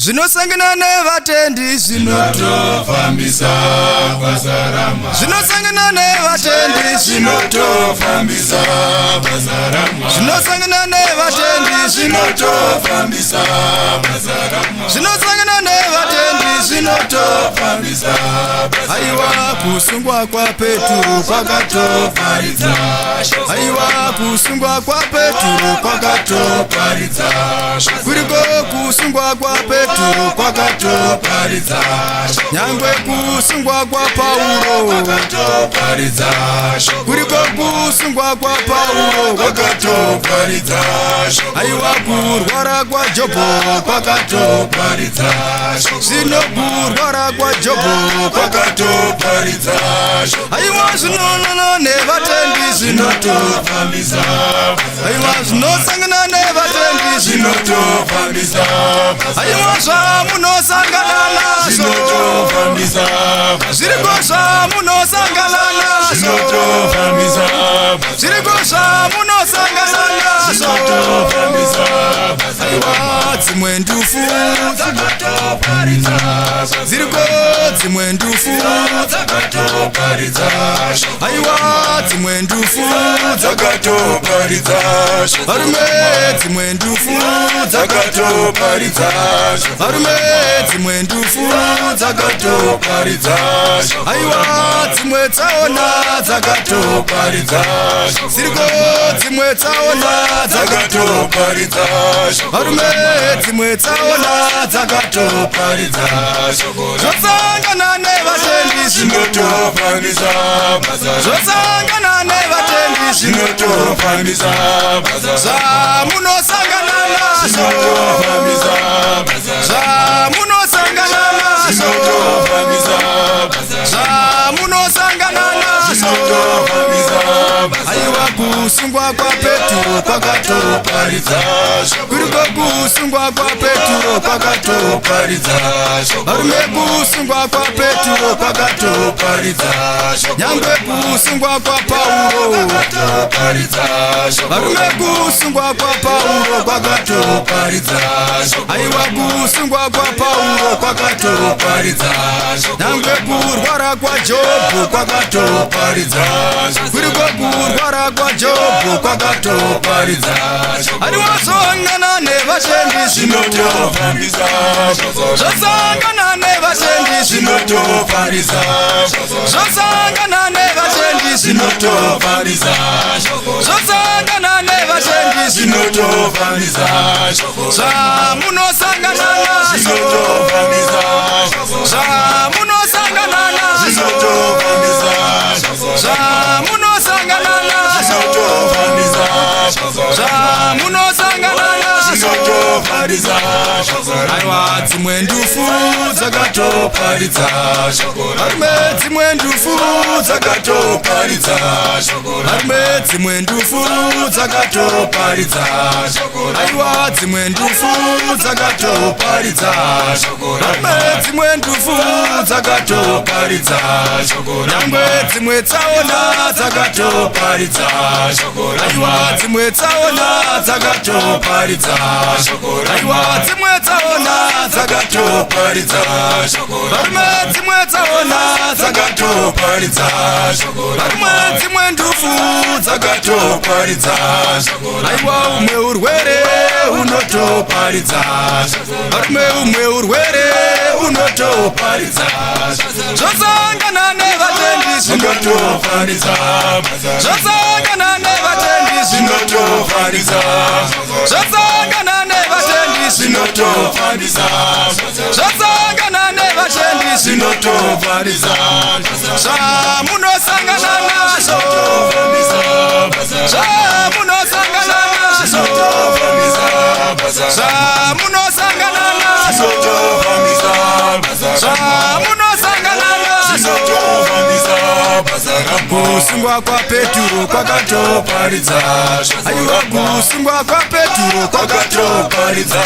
Zvinosangana nevatendi zvinotofambisa basa raMwari. Zvinosangana nevatendi zvinotofambisa basa raMwari. Zvinosangana nevatendi zvinotofambisa basa raMwari. Zvinosangana nevatendi zvinotofambisa basa raMwari. Aiwa kusungwa kwa Petro kwakatoparidza. Aiwa kusungwa kwa Petro kwakatoparidza. Kuriko kusungwa kwa Petro kwakatoparidza. Nyangwe kusungwa kwa Paulo kwakatoparidza. Kuriko kusungwa kwa Paulo kwakatoparidza. Aiwa kurwara kwa Jobo kwakatoparidza. Zvino kurwara kwa Jobo kwakatoparidza. Aiwa zvinonana nevatendi zvinotofambisa. Aiwa zvinosangana nevatendi zvinotofambisa. Aiwa zvamunosangana nazvo zvinotofambisa. Zviriko zvamunosangana nazvo zvinotofambisa. Zviriko zvamunosangana nazvo zvinotofambisa. Aiwa dzimwe ndufu dzakatoparidza. Ziriko dzimwe ndufu dzakatoparidza. Aiwa dzimwe ndufu dzakatoparidza. Varume dzimwe ndufu dzakatoparidza. Varume dzimwe ndufu dzakatoparidza. Aiwa dzimwe tsaona dzakatoparidza. Ziriko dzimwe tsaona dzakatoparidza. Varume dzimwe tsaona dzakatoparidza. Zvosangana nevatendi zvinotofambisa basa. Zvosangana nevatendi zvinotofambisa basa. Zvamunosangana nazvo zvinotofambisa basa. Zvamunosangana nazvo zvinotofambisa basa. Zvamunosangana nazvo zvinotofambisa basa. Aiwa kusungwa kwa Petro kwakatoparidza. Kuriko kusungwa kwa Petro kwakatoparidza. Varume kusungwa kwa Petro kwakatoparidza. Nyangwe kusungwa kwa Paulo kwakatoparidza. Varume kusungwa kwa Paulo kwakatoparidza. Aiwa kusungwa kwa Paulo kwakatoparidza. Nyangwe kurwara kwa Jobu kwakatoparidza. Kuriko kurwara kwa Jobu kwakatoparidza. Aiwa zvosangana nevatendi zvinotofambisa. Zvosangana nevatendi zvinotofambisa. Zvosangana nevatendi zvinotofambisa. Zvosangana nevatendi zvinotofambisa. Zvamunosangana nazvo zvinotofambisa. Zvamunosangana nazvo zvinotofambisa. Zvamunosangana nazvo zvinotofambisa. Zvamunosangana nazvo zvinotofambisa. Aiwa dzimwe ndufu dzakatoparidza. Varume dzimwe ndufu dzakatoparidza. Varume dzimwe ndufu dzakatoparidza. Aiwa dzimwe ndufu dzakatoparidza. Varume dzimwe ndufu dzakatoparidza. Nyangwe dzimwe tsaona dzakatoparidza. Aiwa dzimwe tsaona dzakatoparidza. Aiwa dzimwe tsaona dzakatoparidza. Varume dzimwe tsaona dzakatoparidza. Varume dzimwe ndufu dzakatoparidza. Aiwa umwe urwere unotoparidza. Varume umwe urwere unotoparidza. Zvosangana nevatendi zvinotofambisa. Zvosangana nevatendi zvinotofambisa. Zvosangana nevatendi zvinotofambisa. Zvosangana nevatendi zvinotofambisa. Zvamunosangana nazvo Zvamunosangana nazvo Zvamunosangana nazvo Zvamunosangana nazvo kusungwa kwa Peturo kwakatoparidza aiwa kusungwa kwa Peturo kwakatoparidza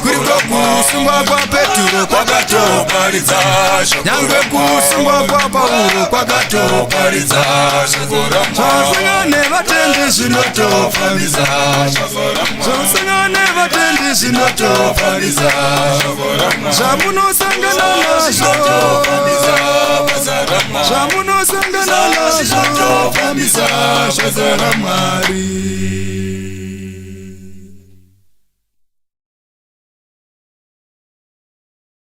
kuriko kusungwa kwa Peturo kwakatoparidza nyangwe kusungwa kwa Paulo kwakatoparidza zvasangana nevatendi zvinotofambisa zvasangana nevatendi zvinotofambisa zvamunosangana nazvo zvamunosangana nazvo zvazara Mwari.